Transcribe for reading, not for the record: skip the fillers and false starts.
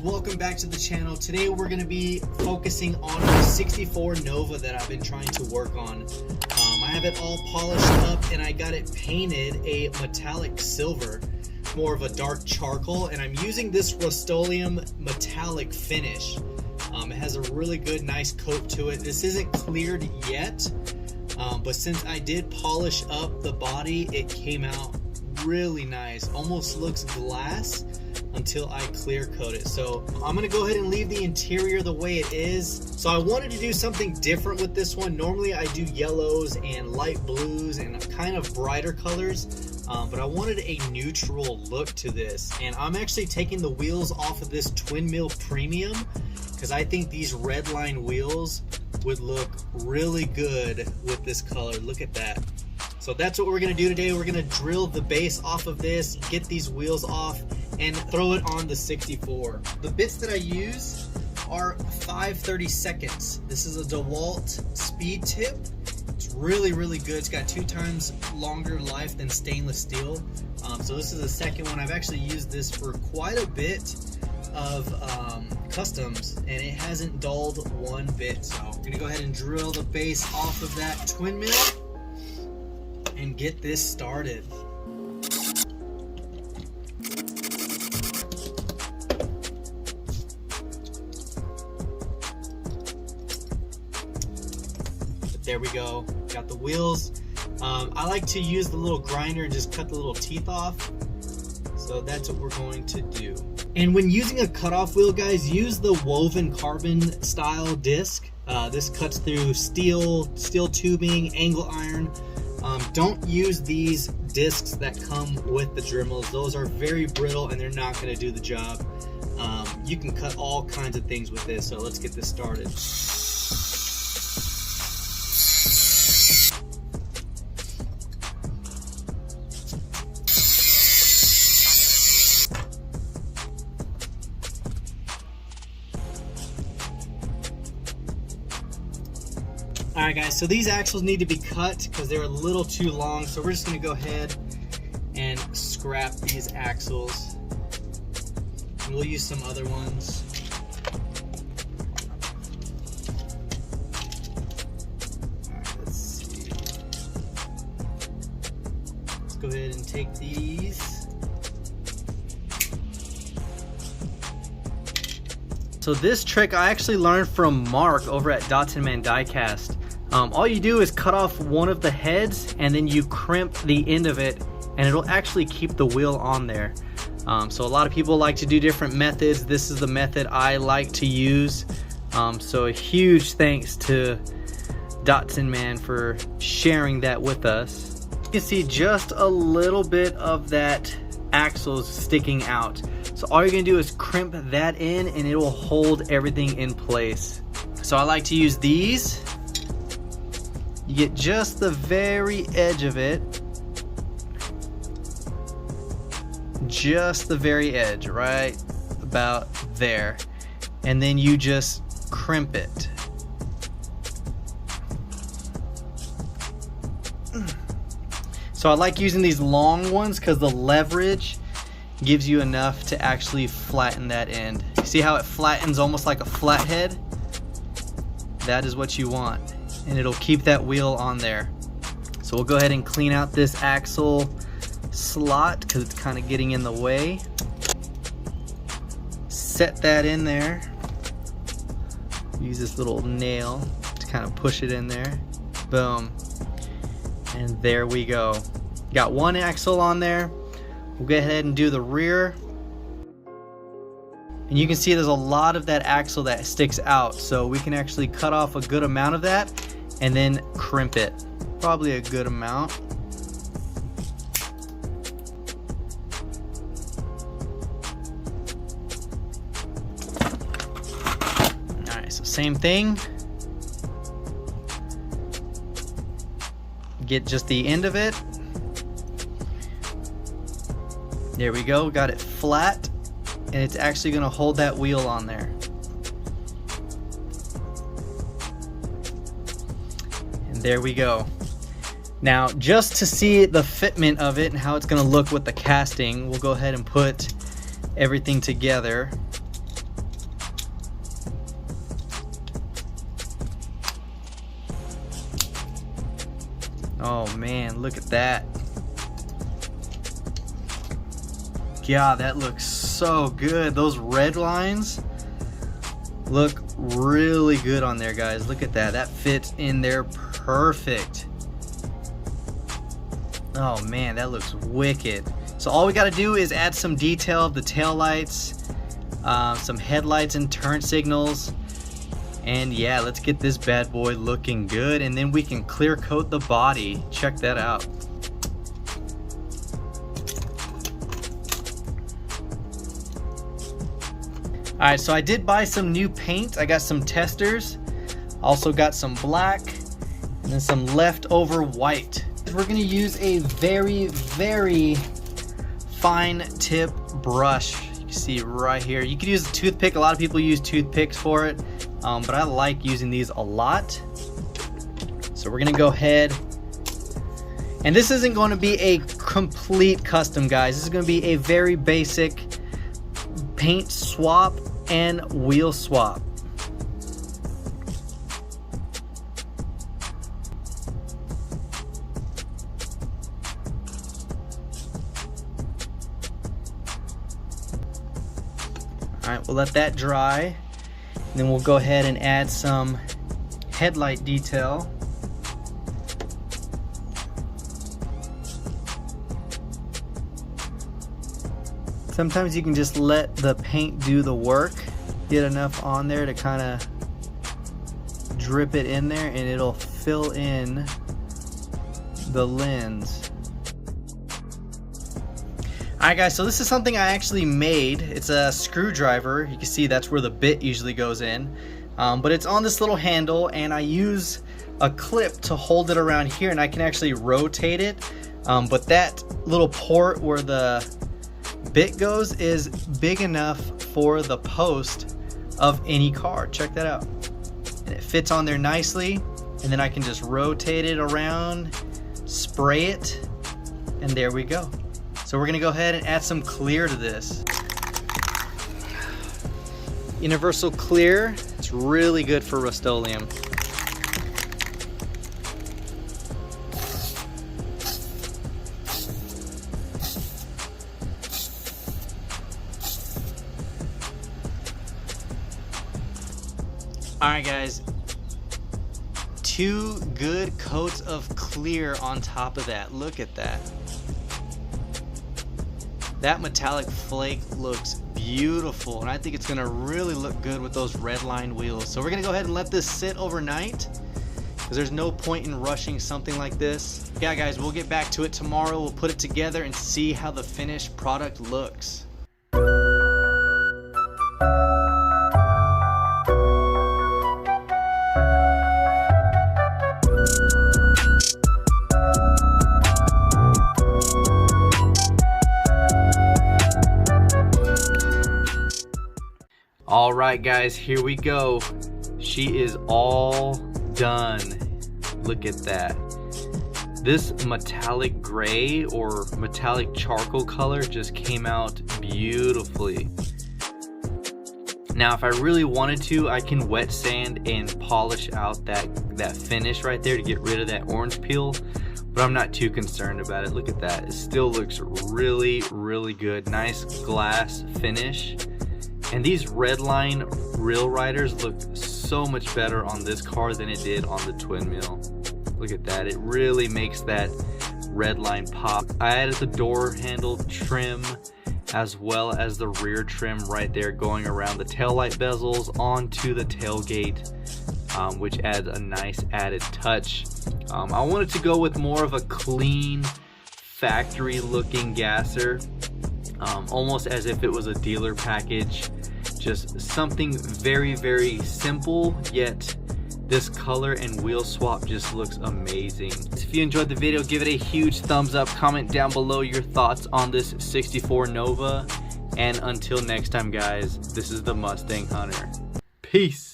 welcome back to the channel. Today we're going to be focusing on the 64 Nova that I've been trying to work on. I have it all polished up and I got it painted a metallic silver, more of a dark charcoal, and I'm using this Rust-Oleum metallic finish. It has a really good nice coat to it. This isn't cleared yet, but since I did polish up the body, it came out really nice. Almost looks glass until I clear coat it. So I'm gonna go ahead and leave the interior the way it is. So I wanted to do something different with this one. Normally I do yellows and light blues and kind of brighter colors, but I wanted a neutral look to this. And I'm actually taking the wheels off of this Twin Mill Premium because I think these red line wheels would look really good with this color. Look at that. So that's what we're gonna do today. We're gonna drill the base off of this, get these wheels off, and throw it on the 64. The bits that I use are 5/32. This is a DeWalt speed tip. It's really, really good. It's got 2 times longer life than stainless steel. So this is the second one. I've actually used this for quite a bit of customs, and it hasn't dulled one bit. So I'm gonna go ahead and drill the base off of that Twin Mill and get this started. But there we go, got the wheels. I like to use the little grinder and just cut the little teeth off. So that's what we're going to do. And when using a cutoff wheel, guys, use the woven carbon style disc. This cuts through steel tubing, angle iron. Don't use these discs that come with the Dremels. Those are very brittle and they're not going to do the job. You can cut all kinds of things with this, so let's get this started. Alright guys, so these axles need to be cut because they're a little too long, so we're just going to go ahead and scrap these axles. And we'll use some other ones. Alright, let's see. Let's go ahead and take these. So this trick I actually learned from Mark over at DIECAST. All you do is cut off one of the heads and then you crimp the end of it and it'll actually keep the wheel on there. So a lot of people like to do different methods. This is the method I like to use. So a huge thanks to Man for sharing that with us. You can see just a little bit of that axle sticking out. So all you're gonna do is crimp that in and it will hold everything in place. So I like to use these. You get just the very edge of it. Just the very edge, right about there. And then you just crimp it. So I like using these long ones because the leverage gives you enough to actually flatten that end. See how it flattens almost like a flathead? That is what you want, and it'll keep that wheel on there. So we'll go ahead and clean out this axle slot because it's kind of getting in the way. Set that in there. Use this little nail to kind of push it in there. Boom. And there we go. Got one axle on there. We'll go ahead and do the rear. And you can see there's a lot of that axle that sticks out. So we can actually cut off a good amount of that and then crimp it. Probably a good amount. Alright, so same thing. Get just the end of it. There we go, got it flat, and it's actually going to hold that wheel on there. And there we go. Now, just to see the fitment of it and how it's going to look with the casting, we'll go ahead and put everything together. Oh man, look at that. Yeah, that looks so good. Those red lines look really good on there, guys. Look at that. That fits in there perfect. Oh man, that looks wicked. So all we got to do is add some detail of the tail lights, some headlights and turn signals, and yeah, let's get this bad boy looking good, and then we can clear coat the body. Check that out. Alright, so I did buy some new paint. I got some testers, also got some black, and then some leftover white. We're going to use a very, very fine tip brush. You can see right here. You could use a toothpick. A lot of people use toothpicks for it, but I like using these a lot. So we're going to go ahead, and this isn't going to be a complete custom, guys. This is going to be a very basic paint swap and wheel swap. Alright, we'll let that dry, and then we'll go ahead and add some headlight detail. Sometimes you can just let the paint do the work. Get enough on there to kind of drip it in there, and it'll fill in the lens. Alright guys, so this is something I actually made. It's a screwdriver. You can see that's where the bit usually goes in. But it's on this little handle, and I use a clip to hold it around here, and I can actually rotate it. But that little port where the bit goes is big enough for the post of any car. Check that out. And it fits on there nicely, and then I can just rotate it around, spray it, and there we go. So we're gonna go ahead and add some clear to this. Universal clear, it's really good for Rust-Oleum. Alright guys, 2 good coats of clear on top of that. Look at that. That metallic flake looks beautiful, and I think it's gonna really look good with those red line wheels. So we're gonna go ahead and let this sit overnight, because there's no point in rushing something like this. Yeah guys, we'll get back to it tomorrow. We'll put it together and see how the finished product looks. Alright guys, here we go. She is all done. Look at that. This metallic gray or metallic charcoal color just came out beautifully. Now if I really wanted to, I can wet sand and polish out that finish right there to get rid of that orange peel, but I'm not too concerned about it. Look at that. It still looks really, really good. Nice glass finish. And these red line rail riders look so much better on this car than it did on the twin mill. Look at that. It really makes that red line pop. I added the door handle trim as well as the rear trim right there going around the taillight bezels onto the tailgate, which adds a nice added touch. I wanted to go with more of a clean factory looking gasser, almost as if it was a dealer package. Just something very, very simple, yet this color and wheel swap just looks amazing. If you enjoyed the video, give it a huge thumbs up. Comment down below your thoughts on this 64 Nova. And until next time guys, this is the Mustang Hunter. Peace.